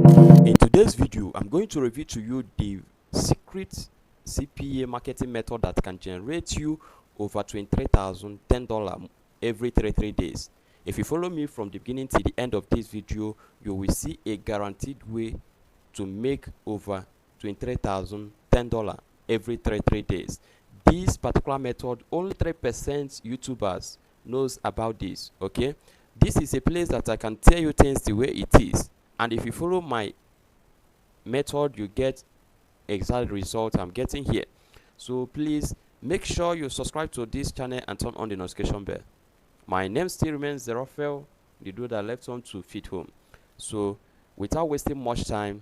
In today's video, I'm going to reveal to you the secret CPA marketing method that can generate you over $23,010 every 33 days. If you follow me from the beginning to the end of this video, you will see a guaranteed way to make over $23,010 every 33 days. This particular method, only 3% YouTubers knows about this. Okay, this is a place that I can tell you things the way it is, and if you follow my method, you get exact result I'm getting here. So please make sure you subscribe to this channel and turn on the notification bell. My name still remains Nze Raphael, the dude that left home to feed home. So without wasting much time,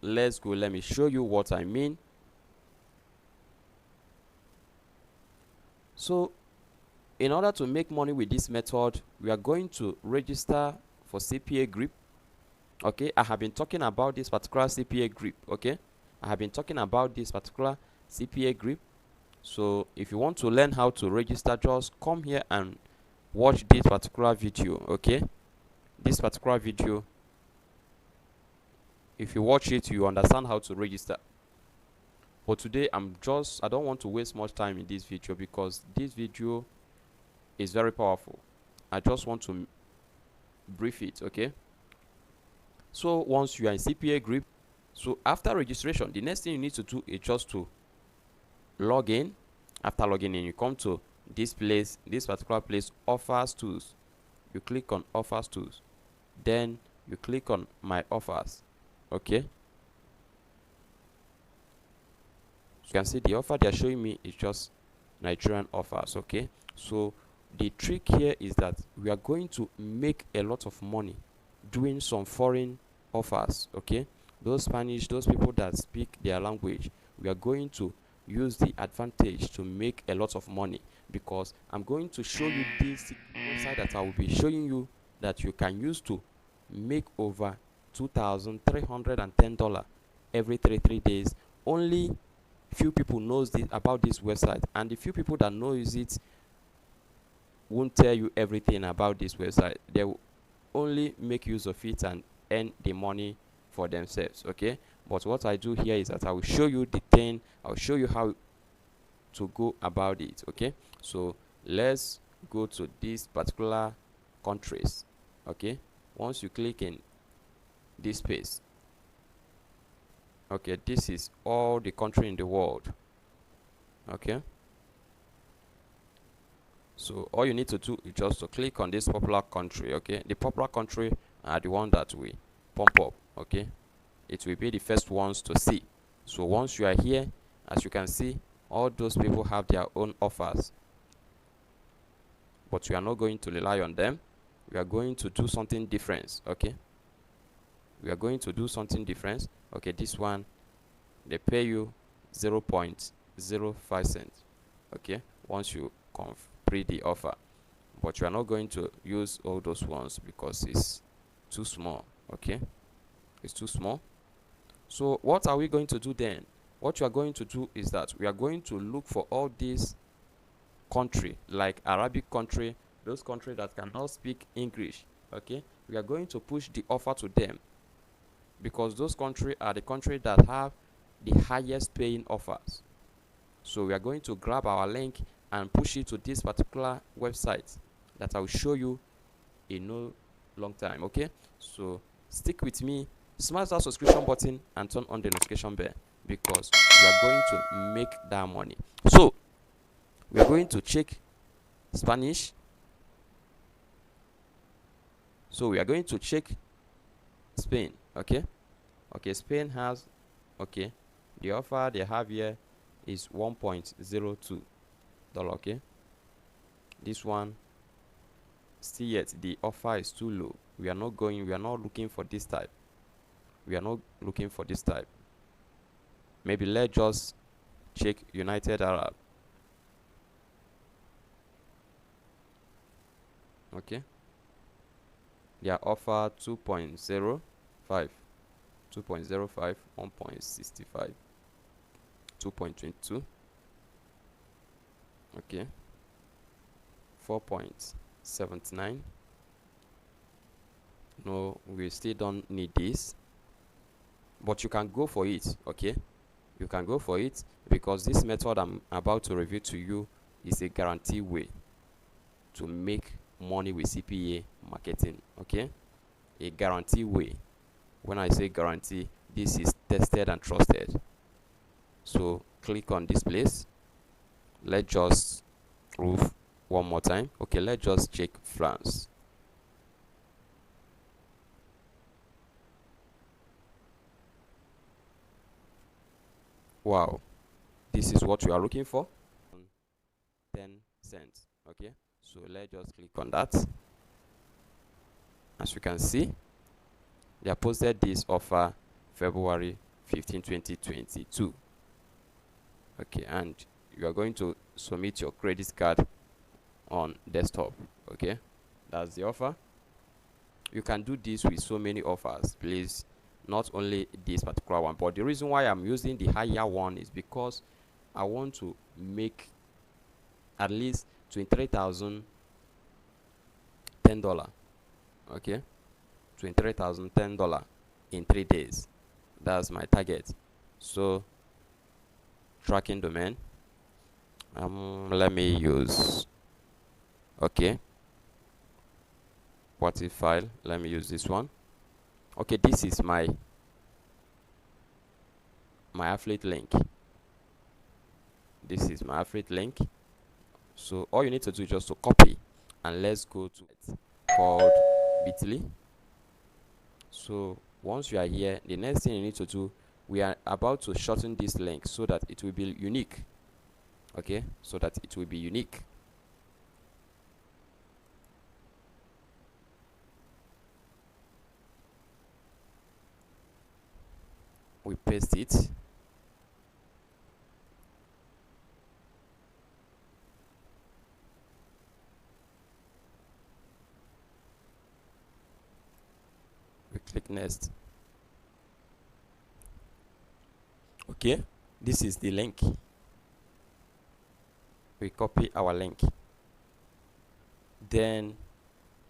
let's go. Let me show you what I mean. So in order to make money with this method, we are going to register for CPA Grip. Okay, I have been talking about this particular CPA Grip. Okay, I have been talking about this particular CPA Grip. So if you want to learn how to register, just come here and watch this particular video. Okay, this particular video, if you watch it, you understand how to register. But today I don't want to waste much time in this video because this video is very powerful. I just want to brief it. Okay, so once you are in CPA Grip, so after registration, the next thing you need to do is just to log in. After logging in, you come to this place, this particular place, offers tools. You click on offers tools, then you click on my offers. Okay, you can see the offer they are showing me is just Nigerian offers. Okay, so the trick here is that we are going to make a lot of money doing some foreign offers. Okay, those Spanish, those people that speak their language, we are going to use the advantage to make a lot of money, because I'm going to show you this website that I will be showing you that you can use to make over $2,310 every 33 days. Only few people knows about this website, and the few people that knows it won't tell you everything about this website. They will only make use of it and earn the money for themselves. Okay, but what I do here is that I will show you the thing, I'll show you how to go about it. Okay, so let's go to these particular countries. Okay, once you click in this space, okay, this is all the country in the world. Okay, so all you need to do is just to click on this popular country. Okay, the popular country are the one that we pump up. Okay, it will be the first ones to see. So once you are here, as you can see, all those people have their own offers, but we are not going to rely on them. We are going to do something different. Okay, we are going to do something different. Okay, this one, they pay you 0.05 cents. Okay, once you complete the offer, but you are not going to use all those ones because it's too small. Okay, it's too small. So what are we going to do then? What you are going to do is that we are going to look for all these country, like Arabic country, those countries that cannot speak English. Okay, we are going to push the offer to them, because those countries are the countries that have the highest paying offers. So we are going to grab our link and push it to this particular website that I will show you in no long time. Okay, so stick with me, smash that subscription button and turn on the notification bell, because you are going to make that money. So we are going to check Spanish. So we are going to check Spain. Okay, Spain has, okay, the offer they have here is $1.02. Okay, this one still yet the offer is too low. We are not looking for this type. Maybe let's just check United Arab. Okay, their offer 2.05, 1.65, 2.22, okay, 4.79, No, we still don't need this, but you can go for it. Okay, you can go for it, because this method I'm about to review to you is a guarantee way to make money with CPA marketing. Okay, a guarantee way. When I say guarantee, this is tested and trusted. So click on this place. Let's just prove one more time. Okay, let's just check France. Wow, this is what you are looking for. 10 cents. Okay, so let's just click on that. As you can see, they have posted this offer February 15, 2022. Okay, and you are going to submit your credit card on desktop. Okay, that's the offer. You can do this with so many offers, please, not only this particular one, but the reason why I'm using the higher one is because I want to make at least $23,010. Okay, $23,010 in 3 days. That's my target. So tracking domain, let me use, okay, what if file, let me use this one. Okay, this is my affiliate link. This is my affiliate link. So all you need to do is just to copy, and let's go to it called bit.ly. So once you are here, the next thing you need to do, we are about to shorten this link so that it will be unique. Okay, so that it will be unique. We paste it. We click next. Okay, this is the link. We copy our link. Then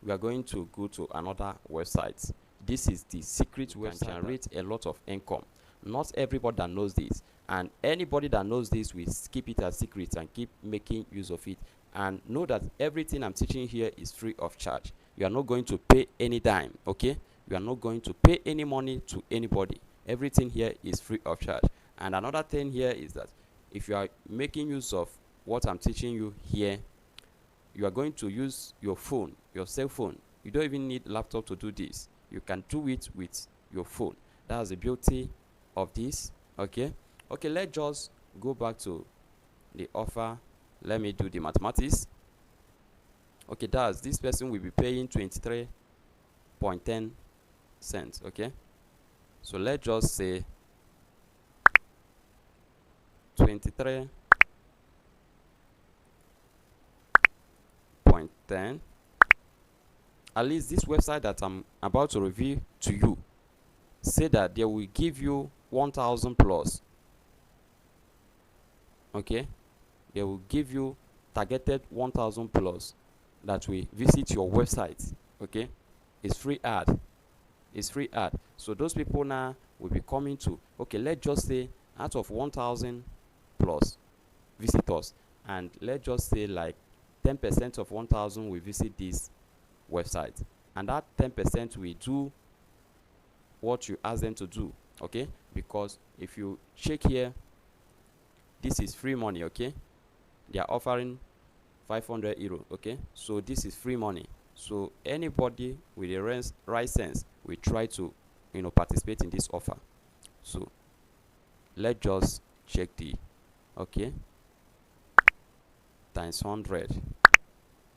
we are going to go to another website. This is the secret website that generates a lot of income. Not everybody that knows this, and anybody that knows this will keep it as secret and keep making use of it. And know that everything I'm teaching here is free of charge. You are not going to pay any dime. Okay, you are not going to pay any money to anybody. Everything here is free of charge. And another thing here is that if you are making use of what I'm teaching you here, you are going to use your phone, your cell phone. You don't even need laptop to do this. You can do it with your phone. That's the beauty of this. Okay, let's just go back to the offer. Let me do the mathematics. Okay, that's this person will be paying 23.10 cents. Okay, so let's just say 23.10. At least this website that I'm about to review to you say that they will give you 1,000 plus. Okay, they will give you targeted 1,000 plus that will visit your website. Okay, it's free ad. It's free ad. So those people now will be coming to, okay, let's just say out of 1,000 plus visitors, and let's just say like 10% of 1,000 will visit this website, and that 10% will do what you ask them to do. Okay, because if you check here, this is free money. Okay, they are offering 500 euro. Okay, so this is free money. So anybody with a right sense will try to participate in this offer. So let's just check the, okay, times 100,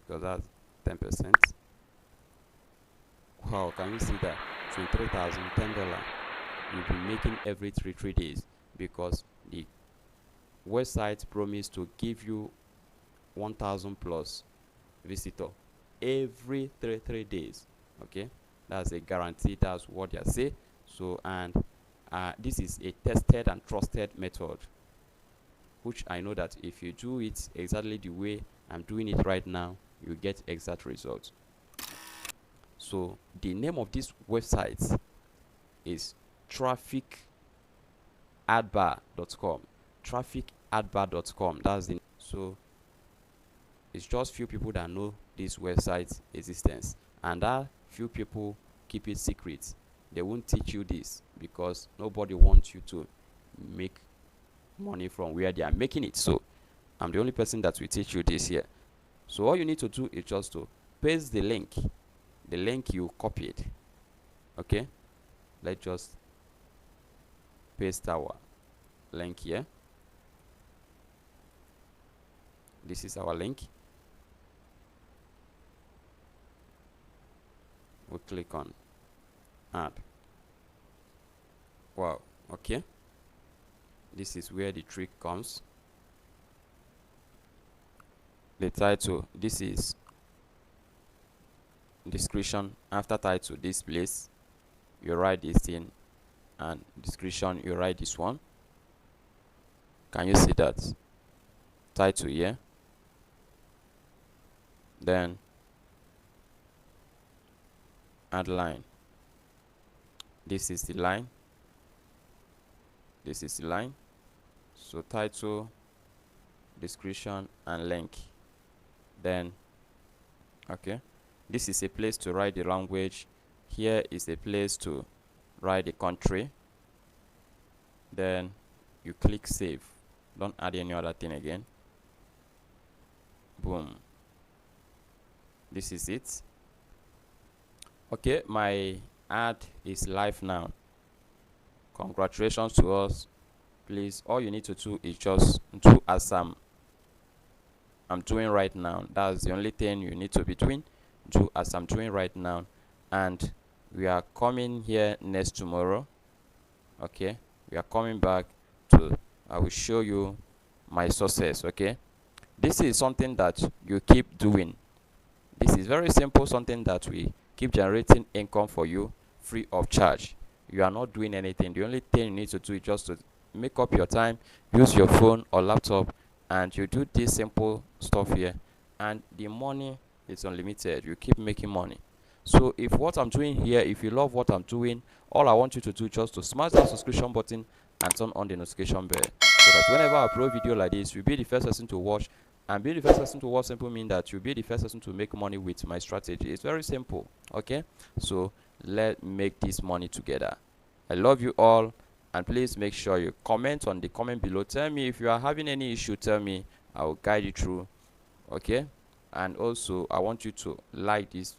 because that's 10%. Wow, can you see that? $23,010 you'll be making every 3 days, because the website promised to give you 1,000 plus visitor every 3 days. Okay, that's a guarantee. That's what they say. So, and this is a tested and trusted method, which I know that if you do it exactly the way I'm doing it right now, you get exact results. So the name of this website is trafficadbar.com. Trafficadbar.com. That's the so it's just few people that know this website's existence, and that few people keep it secret. They won't teach you this because nobody wants you to make money from where they are making it. So I'm the only person that will teach you this here. So all you need to do is just to paste the link you copied. Okay, let's just paste our link here. This is our link. We click on add. Wow. Okay, this is where the trick comes. The title, this is description. After title, this place you write this thing, and description you write this one. Can you see that? Title here, then add line. This is the line, this is the line. So title, description, and link. Then okay, this is a place to write the language. Here is a place to write the country. Then you click save. Don't add any other thing again. Boom, this is it. Okay, my ad is live now. Congratulations to us. Please, all you need to do is just do as I'm doing right now. That's the only thing you need to be doing. Do as I'm doing right now, and we are coming here next tomorrow. Okay, we are coming back to I will show you my success. Okay, this is something that you keep doing. This is very simple, something that we keep generating income for you free of charge. You are not doing anything. The only thing you need to do is just to make up your time, use your phone or laptop, and you do this simple stuff here, and the money is unlimited. You keep making money. So if what I'm doing here, if you love what I'm doing, all I want you to do is just to smash that subscription button and turn on the notification bell, so that whenever I upload video like this, you'll be the first person to watch. And be the first person to watch simply mean that you'll be the first person to make money with my strategy. It's very simple. Okay, so let's make this money together. I love you all, and please make sure you comment on the comment below. Tell me if you are having any issue. Tell me, I will guide you through. Okay, and also I want you to like this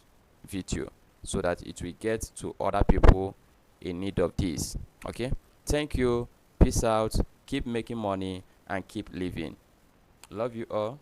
video so that it will get to other people in need of this. Okay, thank you, peace out, keep making money and keep living. Love you all.